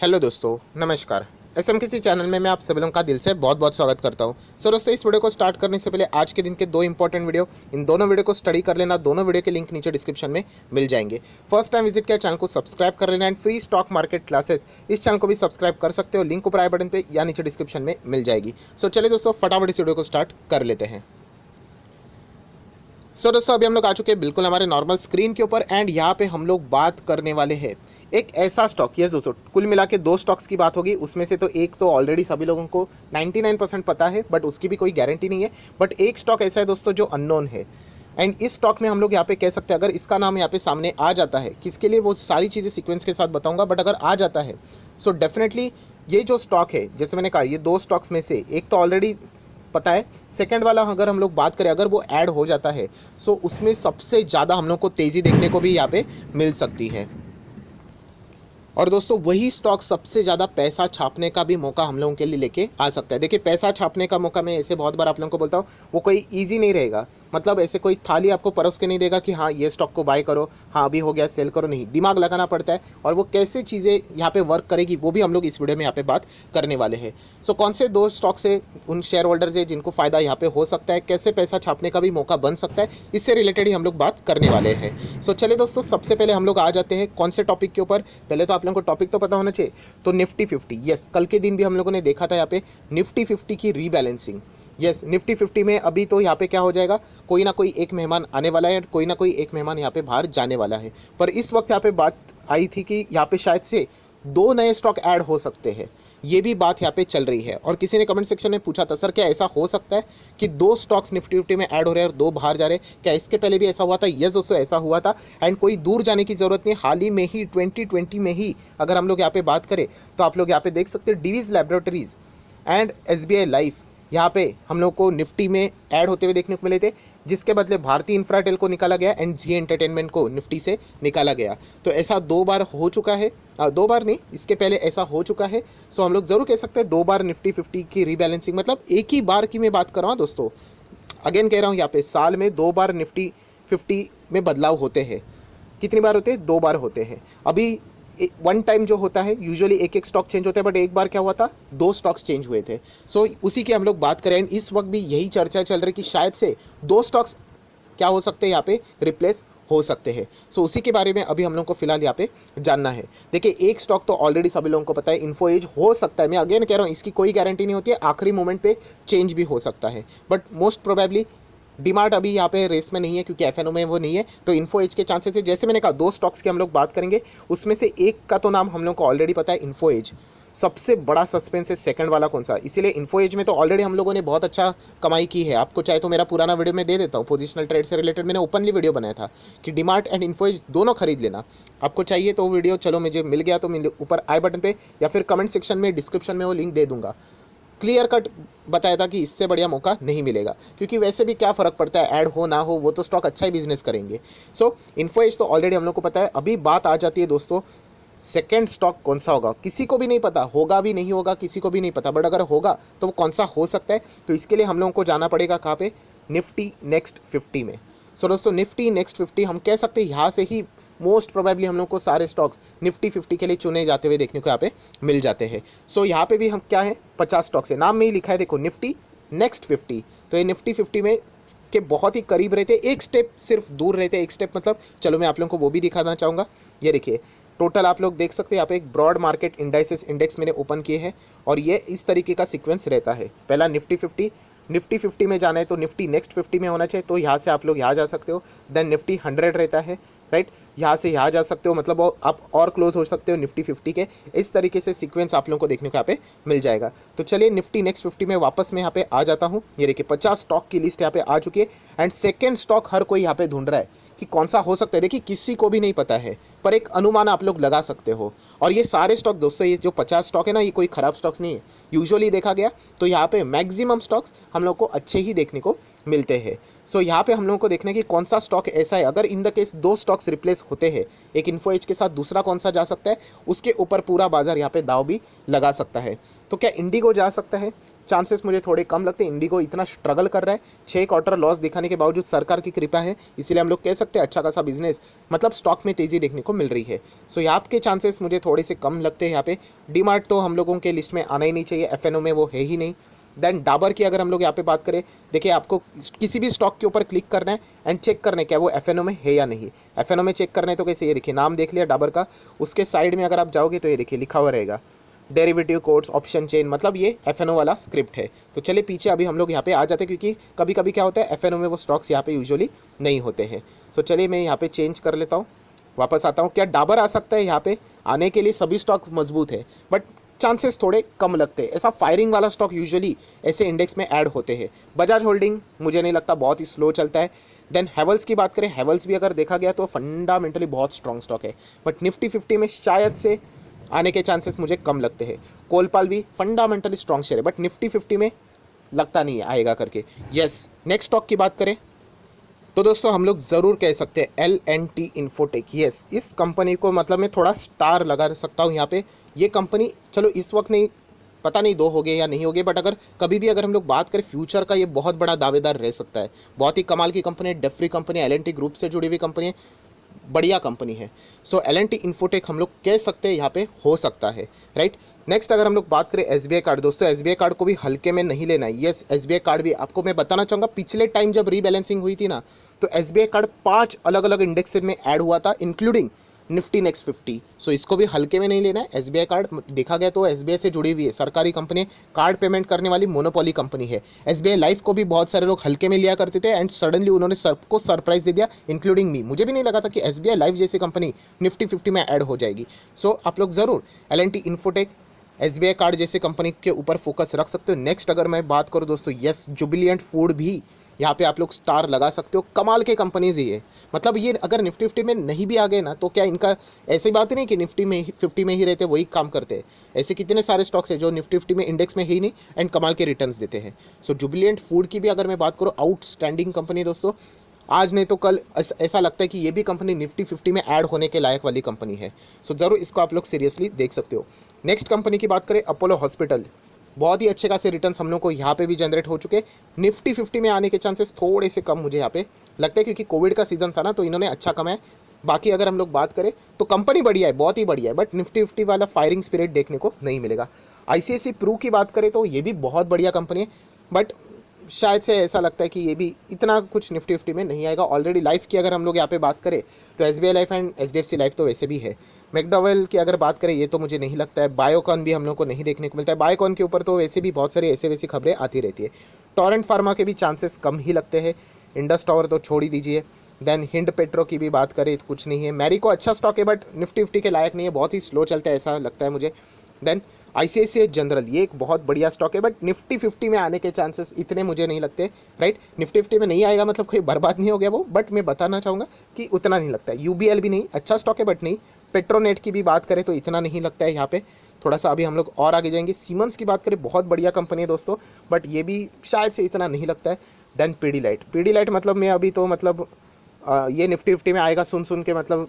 Hello दोस्तों, नमस्कार। SMKC channel में मैं आप सभी लोगों का दिल से बहुत बहुत स्वागत करता हूं। दोस्तों, इस वीडियो को स्टार्ट करने से पहले आज के दिन के दो इंपॉर्टेंट वीडियो, इन दोनों वीडियो को स्टडी कर लेना। दोनों वीडियो के लिंक नीचे डिस्क्रिप्शन में मिल जाएंगे। फर्स्ट टाइम विजिट किया चैनल को सब्सक्राइब कर लेना and free stock market classes इस चैनल को भी सब्सक्राइब कर सकते हो। लिंक ऊपर आई बटन पर या नीचे डिस्क्रिप्शन में मिल जाएगी। चलिए दोस्तों, फटाफट इस वीडियो को स्टार्ट कर लेते हैं। दोस्तों, अभी हम लोग आ चुके हैं बिल्कुल हमारे नॉर्मल स्क्रीन के ऊपर एंड यहाँ पे हम लोग बात करने वाले हैं एक ऐसा स्टॉक। यस दोस्तों, कुल मिला के दो स्टॉक्स की बात होगी। उसमें से तो एक तो ऑलरेडी सभी लोगों को 99% पता है, बट उसकी भी कोई गारंटी नहीं है। बट एक स्टॉक ऐसा है दोस्तों जो अननोन है एंड इस स्टॉक में हम लोग यहाँ पे कह सकते हैं, अगर इसका नाम यहाँ पे सामने आ जाता है, किसके लिए वो सारी चीज़ें सीक्वेंस के साथ बताऊंगा, बट अगर आ जाता है सो डेफिनेटली ये जो स्टॉक है, जैसे मैंने कहा, ये दो स्टॉक्स में से एक तो ऑलरेडी पता है, सेकंड वाला अगर हम लोग बात करें, अगर वो ऐड हो जाता है सो उसमें सबसे ज़्यादा हम लोग को तेज़ी देखने को भी यहाँ पे मिल सकती है। और दोस्तों, वही स्टॉक सबसे ज़्यादा पैसा छापने का भी मौका हम लोगों के लिए लेके आ सकता है। देखिए, पैसा छापने का मौका मैं ऐसे बहुत बार आप लोगों को बोलता हूँ, वो कोई इजी नहीं रहेगा। मतलब ऐसे कोई थाली आपको परोस के नहीं देगा कि हाँ ये स्टॉक को बाय करो, हाँ अभी हो गया सेल करो। नहीं, दिमाग लगाना पड़ता है और वो कैसे चीज़ें यहाँ पे वर्क करेगी वो भी हम लोग इस वीडियो में यहाँ पे बात करने वाले हैं। कौन से दो स्टॉक से उन शेयर होल्डर्स है जिनको फ़ायदा यहाँ पे हो सकता है, कैसे पैसा छापने का भी मौका बन सकता है, इससे रिलेटेड ही हम लोग बात करने वाले हैं। चलिए दोस्तों, सबसे पहले हम लोग आ जाते हैं कौन से टॉपिक के ऊपर। पहले तो आप लोगों को टॉपिक तो पता होना चाहिए, तो निफ्टी 50। यस, कल के दिन भी हम लोगों ने देखा था यहाँ पे निफ्टी 50 की रीबैलेंसिंग। यस, निफ्टी 50 में अभी तो यहाँ पे क्या हो जाएगा, कोई ना कोई एक मेहमान आने वाला है, कोई ना कोई एक मेहमान यहाँ पे बाहर जाने वाला है। पर इस वक्त यहाँ पे बात आई थी कि यहाँ पे शायद से दो नए स्टॉक ऐड हो सकते हैं। ये भी बात यहाँ पे चल रही है और किसी ने कमेंट सेक्शन में पूछा था, सर क्या ऐसा हो सकता है कि दो स्टॉक्स निफ्टी 50 में ऐड हो रहे हैं और दो बाहर जा रहे हैं? क्या इसके पहले भी ऐसा हुआ था? यस दोस्तों, ऐसा हुआ था एंड कोई दूर जाने की ज़रूरत नहीं। हाल ही में ही 2020 में ही अगर हम लोग यहाँ पे बात करें तो आप लोग यहाँ पे देख सकते हैं Divi's laboratories and SBI life यहाँ पे हम लोग को निफ्टी में ऐड होते हुए देखने को मिले थे, जिसके बदले भारतीय इंफ्राटेल को निकाला गया एंड जी एंटरटेनमेंट को निफ्टी से निकाला गया। तो ऐसा दो बार हो चुका है, दो बार नहीं, इसके पहले ऐसा हो चुका है। हम लोग ज़रूर कह सकते हैं दो बार निफ्टी 50 की रीबैलेंसिंग, मतलब एक ही बार की मैं बात कर रहा हूँ दोस्तों। अगेन कह रहा हूँ, यहाँ पे साल में दो बार निफ्टी 50 में बदलाव होते हैं। कितनी बार होते हैं? दो बार होते हैं। अभी वन टाइम जो होता है यूजुअली एक एक स्टॉक चेंज होता है, बट एक बार क्या हुआ था, दो स्टॉक्स चेंज हुए थे। उसी की हम लोग बात करें एंड इस वक्त भी यही चर्चा चल रही है कि शायद से दो स्टॉक्स क्या हो सकते हैं, यहाँ पे रिप्लेस हो सकते हैं। उसी के बारे में अभी हम लोग को फिलहाल यहाँ पे जानना है। देखिए, एक स्टॉक तो ऑलरेडी सभी लोगों को पता है, इन्फो एज हो सकता है। मैं अगेन कह रहा हूँ, इसकी कोई गारंटी नहीं होती है, आखिरी मोमेंट पे चेंज भी हो सकता है, बट मोस्ट प्रोबेबली डीमार्ट अभी यहाँ पे रेस में नहीं है क्योंकि एफएनओ में वो नहीं है, तो इन्फो एज के चांसेस है। जैसे मैंने कहा, दो स्टॉक्स की हम लोग बात करेंगे, उसमें से एक का तो नाम हम लोग को ऑलरेडी पता है, इन्फो एज। सबसे बड़ा सस्पेंस है सेकंड वाला कौन सा, इसीलिए इन्फो एज में तो ऑलरेडी हम लोगों ने बहुत अच्छा कमाई की है। आपको चाहे तो मेरा पुराना वीडियो में दे देता हूँ, पोजिशनल ट्रेड से रिलेटेड मैंने ओपनली वीडियो बनाया था कि डीमार्ट एंड इन्फो एज दोनों खरीद लेना। आपको चाहिए तो वीडियो, चलो मुझे मिल गया तो मैं ऊपर आई बटन पे या फिर कमेंट सेक्शन में डिस्क्रिप्शन में वो लिंक दे दूंगा। क्लियर कट बताया था कि इससे बढ़िया मौका नहीं मिलेगा, क्योंकि वैसे भी क्या फ़र्क पड़ता है, ऐड हो ना हो, वो तो स्टॉक अच्छा ही बिजनेस करेंगे। इन्फो एज तो ऑलरेडी हम लोग को पता है। अभी बात आ जाती है दोस्तों, सेकेंड स्टॉक कौन सा होगा, किसी को भी नहीं पता, होगा भी नहीं होगा किसी को भी नहीं पता, बट अगर होगा तो वो कौन सा हो सकता है, तो इसके लिए हम लोगों को जाना पड़ेगा कहाँ पे, निफ्टी नेक्स्ट 50 में। दोस्तों, निफ्टी नेक्स्ट 50 हम कह सकते हैं यहाँ से ही मोस्ट प्रोबेबली हम लोग को सारे स्टॉक्स निफ्टी 50 के लिए चुने जाते हुए देखने को यहाँ पे मिल जाते हैं। यहाँ पे भी हम क्या है, 50 स्टॉक्स है, नाम में ही लिखा है, देखो निफ्टी नेक्स्ट 50। तो ये निफ्टी 50 में के बहुत ही करीब रहते, एक स्टेप सिर्फ दूर रहते, एक स्टेप मतलब, चलो मैं आप लोगों को वो भी दिखाना चाहूँगा। ये देखिए, टोटल आप लोग देख सकते हैं यहाँ पे एक ब्रॉड मार्केट इंडेक्स मैंने ओपन किए हैं और ये इस तरीके का सीक्वेंस रहता है। पहला निफ्टी 50 में जाना है तो निफ्टी नेक्स्ट 50 में होना चाहिए, तो यहाँ से आप लोग यहाँ जा सकते हो। देन निफ्टी 100 रहता है, राइट, यहाँ से यहाँ जा सकते हो, मतलब आप और क्लोज हो सकते हो निफ्टी 50 के। इस तरीके से सीक्वेंस आप लोगों को देखने को यहाँ पे मिल जाएगा। तो चलिए निफ्टी नेक्स्ट 50 में वापस मैं यहाँ पे आ जाता हूँ। ये देखिए, 50 स्टॉक की लिस्ट यहाँ पे आ चुकी है एंड सेकेंड स्टॉक हर कोई यहाँ पे ढूंढ रहा है कि कौन सा हो सकता है। देखिए, किसी को भी नहीं पता है, पर एक अनुमान आप लोग लगा सकते हो। और ये सारे स्टॉक दोस्तों, ये जो 50 स्टॉक है ना, ये कोई ख़राब स्टॉक्स नहीं है। यूजुअली देखा गया तो यहाँ पे मैक्सिमम स्टॉक्स हम लोग को अच्छे ही देखने को मिलते हैं। यहाँ पे हम लोगों को देखने की कौन सा स्टॉक ऐसा है, अगर इन द केस दो स्टॉक्स रिप्लेस होते हैं, एक इन्फो एज के साथ दूसरा कौन सा जा सकता है, उसके ऊपर पूरा बाजार यहाँ पे दाव भी लगा सकता है। तो क्या इंडिगो जा सकता है? चांसेस मुझे थोड़े कम लगते हैं। इंडिगो इतना स्ट्रगल कर रहा है, 6 क्वार्टर लॉस दिखाने के बावजूद सरकार की कृपा है, इसीलिए हम लोग कह सकते हैं अच्छा खासा बिजनेस, मतलब स्टॉक में तेज़ी देखने को मिल रही है। सो यहाँ के चांसेस मुझे थोड़े से कम लगते हैं यहाँ पे। डीमार्ट तो हम लोगों के लिस्ट में आना ही नहीं चाहिए, एफएनओ में वो है ही नहीं। देन डाबर की अगर हम लोग यहाँ पे बात करें, देखिए आपको किसी भी स्टॉक के ऊपर क्लिक करना है एंड चेक करना है क्या वो एफएनओ में है या नहीं। एफएनओ में चेक करना है तो कैसे, ये देखिए नाम देख लिया डाबर का, उसके साइड में अगर आप जाओगे तो ये देखिए लिखा हुआ रहेगा डेरिवेटिव कोड्स ऑप्शन चेन, मतलब ये एफएनओ वाला स्क्रिप्ट है। तो चलिए पीछे अभी हम लोग यहाँ पे आ जाते हैं, क्योंकि कभी कभी क्या होता है एफएनओ में वो स्टॉक्स यहाँ पे यूजुअली नहीं होते हैं। सो चलिए मैं यहाँ पे चेंज कर लेता हूँ, वापस आता हूँ। क्या डाबर आ सकता है यहाँ पे? आने के लिए सभी स्टॉक मजबूत है, बट चांसेस थोड़े कम लगते हैं। ऐसा फायरिंग वाला स्टॉक यूजुअली ऐसे इंडेक्स में ऐड होते हैं। बजाज होल्डिंग मुझे नहीं लगता, बहुत ही स्लो चलता है। देन हैवल्स की बात करें, हैवल्स भी अगर देखा गया तो फंडामेंटली बहुत स्ट्रॉन्ग स्टॉक है, बट निफ्टी 50 में शायद से आने के चांसेस मुझे कम लगते हैं। कोलपाल भी फंडामेंटली स्ट्रॉन्ग शेयर है, बट निफ्टी 50 में लगता नहीं है आएगा करके। यस, नेक्स्ट स्टॉक की बात करें तो दोस्तों हम लोग ज़रूर कह सकते हैं L&T इन्फोटेक। यस, इस कंपनी को मतलब मैं थोड़ा स्टार लगा सकता हूँ यहाँ पे। ये कंपनी चलो इस वक्त नहीं, पता नहीं 2 हो गए या नहीं हो गए, बट अगर कभी भी अगर हम लोग बात करें फ्यूचर का, ये बहुत बड़ा दावेदार रह सकता है। बहुत ही कमाल की कंपनी है, डेफ्री कंपनी, L&T ग्रुप से जुड़ी हुई कंपनी है, बढ़िया कंपनी है। सो L&T इन्फोटेक हम लोग कह सकते हैं यहाँ पे हो सकता है, राइट। नेक्स्ट अगर हम लोग बात करें SBI कार्ड, दोस्तों SBI कार्ड को भी हल्के में नहीं लेना है। यस, SBI कार्ड भी आपको मैं बताना चाहूँगा, पिछले टाइम जब रीबैलेंसिंग हुई थी ना, तो SBI कार्ड 5 अलग अलग इंडेक्स में ऐड हुआ था, इंक्लूडिंग निफ्टी नेक्स्ट 50। सो इसको भी हल्के में नहीं लेना है। SBI कार्ड देखा गया तो SBI से जुड़ी हुई है, सरकारी कंपनी, कार्ड पेमेंट करने वाली मोनोपोली कंपनी है। SBI लाइफ को भी बहुत सारे लोग हल्के में लिया करते थे एंड सडनली उन्होंने सबको सरप्राइज दे दिया, इंक्लूडिंग मी। मुझे भी नहीं लगा था कि SBI लाइफ जैसी कंपनी निफ्टी 50 में ऐड हो जाएगी। सो आप लोग ज़रूर L&T इन्फोटेक, SBI कार्ड जैसे कंपनी के ऊपर फोकस रख सकते हो। नेक्स्ट अगर मैं बात करूँ दोस्तों, यस, जुबिलियंट फूड भी यहाँ पे आप लोग स्टार लगा सकते हो। कमाल के कंपनीज ही है, मतलब ये अगर निफ्टी 50 में नहीं भी आ गए ना तो क्या इनका ऐसी बात ही नहीं कि निफ्टी में 50 में ही रहते वही काम करते हैं। ऐसे कितने सारे स्टॉक्स है जो निफ्टी 50 में इंडेक्स में ही नहीं एंड कमाल के रिटर्न्स देते हैं। सो जुबिलियंट फूड की भी अगर मैं बात करूँ, आउटस्टैंडिंग कंपनी दोस्तों, आज नहीं तो कल ऐसा लगता है कि ये भी कंपनी निफ्टी 50 में ऐड होने के लायक वाली कंपनी है। सो ज़रूर इसको आप लोग सीरियसली देख सकते हो। नेक्स्ट कंपनी की बात करें, अपोलो हॉस्पिटल, बहुत ही अच्छे खासे रिटर्न्स हम लोग को यहाँ पे भी जनरेट हो चुके हैं। निफ्टी 50 में आने के चांसेस थोड़े से कम मुझे यहाँ पे लगता है, क्योंकि कोविड का सीजन था ना तो इन्होंने अच्छा कमाया। बाकी अगर हम लोग बात करें तो कंपनी बढ़िया है, बहुत ही बढ़िया है, बट निफ्टी 50 वाला फायरिंग स्पिरिट देखने को नहीं मिलेगा। ICICI प्रू की बात करें तो ये भी बहुत बढ़िया कंपनी है, बट शायद से ऐसा लगता है कि ये भी इतना कुछ निफ्टी 50 में नहीं आएगा। ऑलरेडी लाइफ की अगर हम लोग यहाँ पे बात करें तो SBI life and HDFC life तो वैसे भी है। मैकडॉवेल की अगर बात करें, ये तो मुझे नहीं लगता है। बायोकॉन भी हम लोग को नहीं देखने को मिलता है। बायोकॉन के ऊपर तो वैसे भी बहुत सारी ऐसे वैसी खबरें आती रहती है। टोरेंट फार्मा के भी चांसेस कम ही लगते हैं। इंडस टावर तो छोड़ ही दीजिए। देन हिंड पेट्रो की भी बात करें तो कुछ नहीं है। मैरिको अच्छा स्टॉक है, बट निफ्टी 50 के लायक नहीं है, बहुत ही स्लो चलता है ऐसा लगता है मुझे। देन ICICI जनरल, ये एक बहुत बढ़िया स्टॉक है, बट निफ्टी 50 में आने के चांसेस इतने मुझे नहीं लगते, राइट। निफ्टी 50 में नहीं आएगा मतलब कोई बर्बाद नहीं हो गया वो, बट मैं बताना चाहूँगा कि उतना नहीं लगता है। UBL भी नहीं, अच्छा स्टॉक है बट नहीं। पेट्रोनेट की भी बात करें तो इतना नहीं लगता है यहाँ पे, थोड़ा सा अभी हम लोग और आगे जाएंगे। सीमेंस की बात करें, बहुत बढ़िया कंपनी है दोस्तों, बट ये भी शायद से इतना नहीं लगता है। देन पीडीलाइट मतलब मैं अभी तो मतलब ये निफ्टी 50 में आएगा सुन के मतलब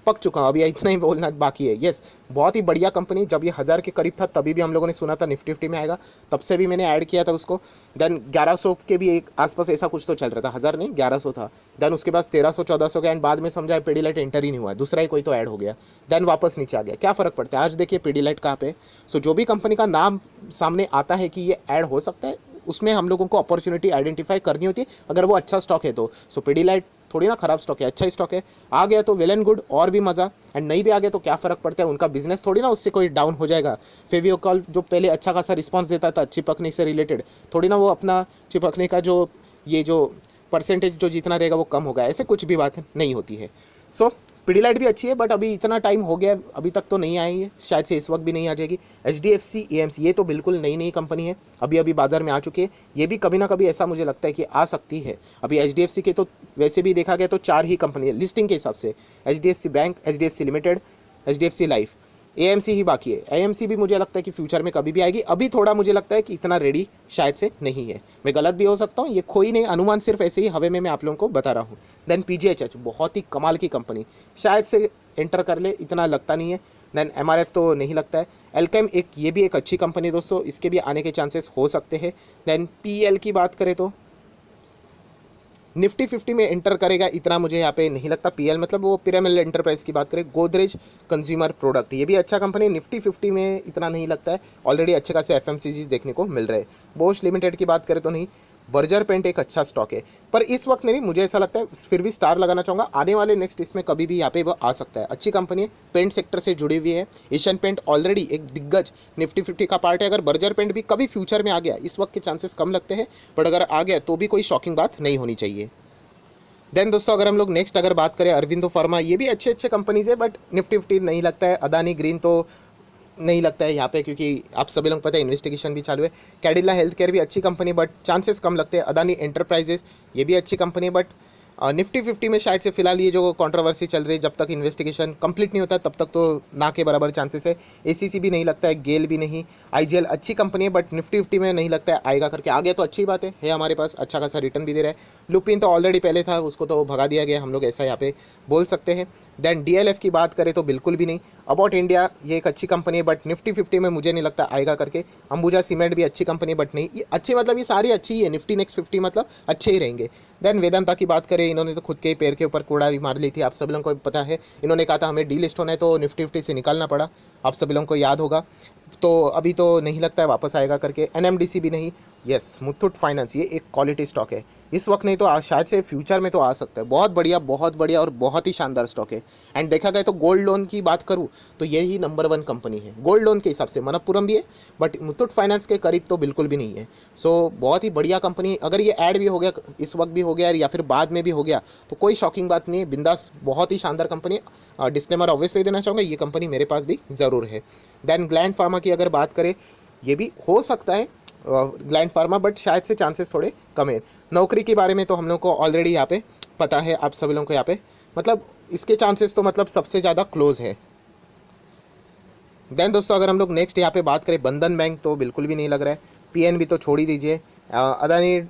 पक चुका हूँ, अभी इतना ही बोलना बाकी है। यस, बहुत ही बढ़िया कंपनी, जब ये 1000 के करीब था तभी भी हम लोगों ने सुना था निफ्टी 50 में आएगा, तब से भी मैंने ऐड किया था उसको। देन 1100 के भी एक आसपास ऐसा कुछ तो चल रहा था, 1000 नहीं 1100 था। देन उसके बाद 1300-1400 का, एंड बाद में समझा पीडीलाइट एंटर ही नहीं हुआ, दूसरा ही कोई तो ऐड हो गया, देन वापस नीचे आ गया। क्या फ़र्क पड़ता है, आज देखिए पीडीलाइट कहाँ पे। सो जो भी कंपनी का नाम सामने आता है कि ये ऐड हो सकता है, उसमें हम लोगों को अपॉर्चुनिटी आइडेंटिफाई करनी होती है, अगर वो अच्छा स्टॉक है तो। सो पीडीलाइट थोड़ी ना खराब स्टॉक है, अच्छा ही स्टॉक है। आ गया तो वेल एंड गुड, और भी मज़ा, एंड नहीं भी आ गया तो क्या फ़र्क पड़ता है, उनका बिजनेस थोड़ी ना उससे कोई डाउन हो जाएगा। फेवियोकॉल जो पहले अच्छा खासा रिस्पांस देता था चिपकने से रिलेटेड, थोड़ी ना वो अपना चिपकने का जो ये जो परसेंटेज जो जितना रहेगा वो कम होगा, ऐसे कुछ भी बात नहीं होती है। सो पीडीलाइट भी अच्छी है, बट अभी इतना टाइम हो गया अभी तक तो नहीं आई है, शायद से इस वक्त भी नहीं आ जाएगी। HDFC AMC, ये तो बिल्कुल नई नई कंपनी है, अभी अभी बाजार में आ चुकी है। ये भी कभी ना कभी ऐसा मुझे लगता है कि आ सकती है। अभी HDFC के तो वैसे भी देखा गया तो 4 ही कंपनी है लिस्टिंग के हिसाब से, HDFC bank, HDFC limited, HDFC life, AMC ही बाकी है। AMC भी मुझे लगता है कि फ्यूचर में कभी भी आएगी, अभी थोड़ा मुझे लगता है कि इतना रेडी शायद से नहीं है। मैं गलत भी हो सकता हूँ, ये कोई नहीं, अनुमान सिर्फ ऐसे ही हवे में मैं आप लोगों को बता रहा हूँ। देन PGHH, बहुत ही कमाल की कंपनी, शायद से एंटर कर ले, इतना लगता नहीं है। देन MRF तो नहीं लगता है। एल्केम ये भी एक अच्छी कंपनी है दोस्तों, इसके भी आने के चांसेस हो सकते हैं। देन PL की बात करें तो निफ्टी 50 में एंटर करेगा इतना मुझे यहाँ पे नहीं लगता। PL मतलब वो पिरामिड एंटरप्राइज की बात करें, गोदरेज कंज्यूमर प्रोडक्ट ये भी अच्छा कंपनी, निफ्टी 50 में इतना नहीं लगता है। ऑलरेडी अच्छे खासे FMCGs देखने को मिल रहे हैं। बोश लिमिटेड की बात करें तो नहीं। बर्जर पेंट एक अच्छा स्टॉक है, पर इस वक्त नहीं, मुझे ऐसा लगता है फिर भी स्टार लगाना चाहूँगा। आने वाले नेक्स्ट इसमें कभी भी यहाँ पे वो आ सकता है। अच्छी कंपनी है, पेंट सेक्टर से जुड़ी हुई है। एशियन पेंट ऑलरेडी एक दिग्गज निफ्टी 50 का पार्ट है। अगर बर्जर पेंट भी कभी फ्यूचर में आ गया, इस वक्त के चांसेस कम लगते हैं, बट अगर आ गया तो भी कोई शॉकिंग बात नहीं होनी चाहिए। देन दोस्तों अगर हम लोग नेक्स्ट अगर बात करें अरविंदो फार्मा, ये भी अच्छे अच्छे कंपनीज है, बट निफ्टी 50 नहीं लगता है। अदानी ग्रीन तो नहीं लगता है यहाँ पे, क्योंकि आप सभी लोग पता है इन्वेस्टिगेशन भी चालू है। कैडिला हेल्थ केयर भी अच्छी कंपनी, बट चांसेस कम लगते हैं। अदानी एंटरप्राइजेस ये भी अच्छी कंपनी है, बट निफ्टी 50 में शायद से फिलहाल ये जो कंट्रोवर्सी चल रही है, जब तक इन्वेस्टिगेशन कंप्लीट नहीं होता तब तक तो ना के बराबर चांसेस है। ACC भी नहीं लगता है, गेल भी नहीं। IGL अच्छी कंपनी है, बट निफ्टी 50 में नहीं लगता है आएगा करके। आ गया तो अच्छी बात है हमारे पास अच्छा खासा रिटर्न भी दे रहा है। लुपिन तो ऑलरेडी पहले था, उसको तो भगा दिया गया, हम लोग ऐसा यहाँ पे बोल सकते हैं। देन DLF की बात करें तो बिल्कुल भी नहीं। अबाउट इंडिया ये एक अच्छी कंपनी है, बट निफ्टी 50 में मुझे नहीं लगता आएगा करके। अंबुजा सीमेंट भी अच्छी कंपनी, बट नहीं, ये अच्छी मतलब ये सारी अच्छी ही है। निफ्टी नेक्स्ट 50 मतलब अच्छे ही रहेंगे। देन वेदांता की बात करें, इन्होंने तो खुद के पैर के ऊपर कूड़ा भी मार ली थी, आप सभी लोगों को पता है। इन्होंने कहा था हमें डीलिस्ट होना है तो निफ्टी 50 से निकालना पड़ा, आप सभी लोगों को याद होगा। तो अभी तो नहीं लगता है वापस आएगा करके। NMDC भी नहीं। यस, मुथूट फाइनेंस ये एक क्वालिटी स्टॉक है, इस वक्त नहीं तो शायद से फ्यूचर में तो आ सकता है। बहुत बढ़िया और बहुत ही शानदार स्टॉक है। एंड देखा गया तो गोल्ड लोन की बात करूँ तो यही नंबर 1 कंपनी है गोल्ड लोन के हिसाब से। मनप्पुरम भी है, बट मुथूट फाइनेंस के करीब तो बिल्कुल भी नहीं है। सो बहुत ही बढ़िया कंपनी। अगर ये ऐड भी हो गया इस वक्त भी हो गया या फिर बाद में भी हो गया तो कोई शॉकिंग बात नहीं है, बिंदास बहुत ही शानदार कंपनी है। डिस्क्लेमर ऑब्वियसली देना चाहूँगा, ये कंपनी मेरे पास भी ज़रूर है। देन ग्लैंड फार्मा की अगर बात करें, ये भी हो सकता है ग्लैंड फार्मा, बट शायद से चांसेस थोड़े कम है। नौकरी के बारे में तो हम लोग को ऑलरेडी यहाँ पे पता है, आप सभी लोगों को यहाँ पे मतलब इसके चांसेस तो मतलब सबसे ज़्यादा क्लोज है। देन दोस्तों अगर हम लोग नेक्स्ट यहाँ पे बात करें, बंधन बैंक तो बिल्कुल भी नहीं लग रहा है। PNB तो छोड़ ही दीजिए। अदानी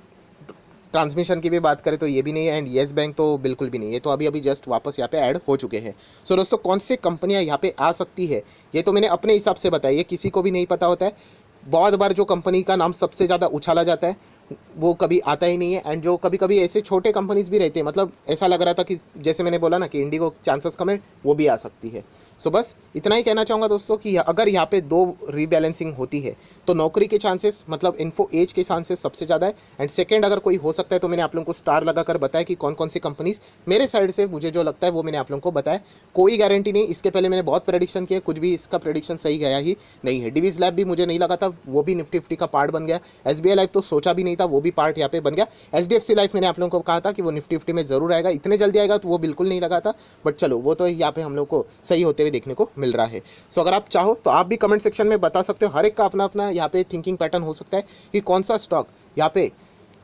ट्रांसमिशन की भी बात करें तो ये भी नहीं है। एंड येस बैंक तो बिल्कुल भी नहीं है, तो अभी जस्ट वापस यहाँ पे ऐड हो चुके हैं। सो दोस्तों कौन सी कंपनियाँ यहाँ पे आ सकती है ये तो मैंने अपने हिसाब से बताई है, किसी को भी नहीं पता होता है। बहुत बार जो कंपनी का नाम सबसे ज़्यादा उछाला जाता है वो कभी आता ही नहीं है। एंड जो कभी कभी ऐसे छोटे कंपनीज भी रहते हैं, मतलब ऐसा लग रहा था कि जैसे मैंने बोला ना कि इंडिगो चांसेस कम है, वो भी आ सकती है। सो बस इतना ही कहना चाहूँगा दोस्तों कि अगर यहाँ पे 2 रीबैलेंसिंग होती है तो नौकरी के चांसेस मतलब इन्फो एज के चांसेस सबसे ज़्यादा है। एंड सेकेंड अगर कोई हो सकता है तो मैंने आप लोगों को स्टार लगाकर बताया कि कौन कौन सी कंपनीज मेरे साइड से मुझे जो लगता है वो मैंने आप लोगों को बताया। कोई गारंटी नहीं, इसके पहले मैंने बहुत प्रेडिक्शन किया, कुछ भी इसका प्रेडिक्शन सही गया ही नहीं है। डिवीज लैब भी मुझे नहीं लगा था, वो भी निफ्टी 50 का पार्ट बन गया। SBI लाइफ तो सोचा भी नहीं था, वो भी पार्ट यहाँ पे बन गया। HDFC लाइफ मैंने आप लोगों को कहा था कि वो निफ्टी 50 में जरूर आएगा, इतने जल्दी आएगा तो वो बिल्कुल नहीं लगा था, बट चलो वो तो यहाँ पे हम लोग को सही होते हुए देखने को मिल रहा है। सो अगर आप चाहो तो आप भी कमेंट सेक्शन में बता सकते हो, हर एक का अपना अपना यहाँ पे थिंकिंग पैटर्न हो सकता है कि कौन सा स्टॉक यहाँ पे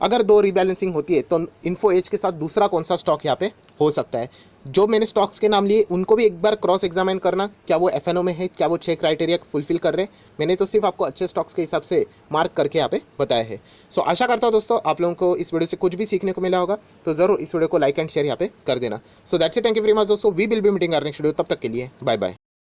अगर 2 रीबैलेंसिंग होती है तो इन्फो एज के साथ दूसरा कौन सा स्टॉक यहाँ पे हो सकता है। जो मैंने स्टॉक्स के नाम लिए उनको भी एक बार क्रॉस एग्जामिन करना, क्या वो FNO में है, क्या वो 6 क्राइटेरिया फुलफिल कर रहे हैं। मैंने तो सिर्फ आपको अच्छे स्टॉक्स के हिसाब से मार्क करके यहाँ पे बताया है। सो आशा करता हूँ दोस्तों आप लोगों को इस वीडियो से कुछ भी सीखने को मिला होगा, तो ज़रूर इस वीडियो को लाइक एंड शेयर यहाँ पे कर देना। So that's it, thank you very much दोस्तों, we will be meeting our next video, तब तक के लिए बाय बाय।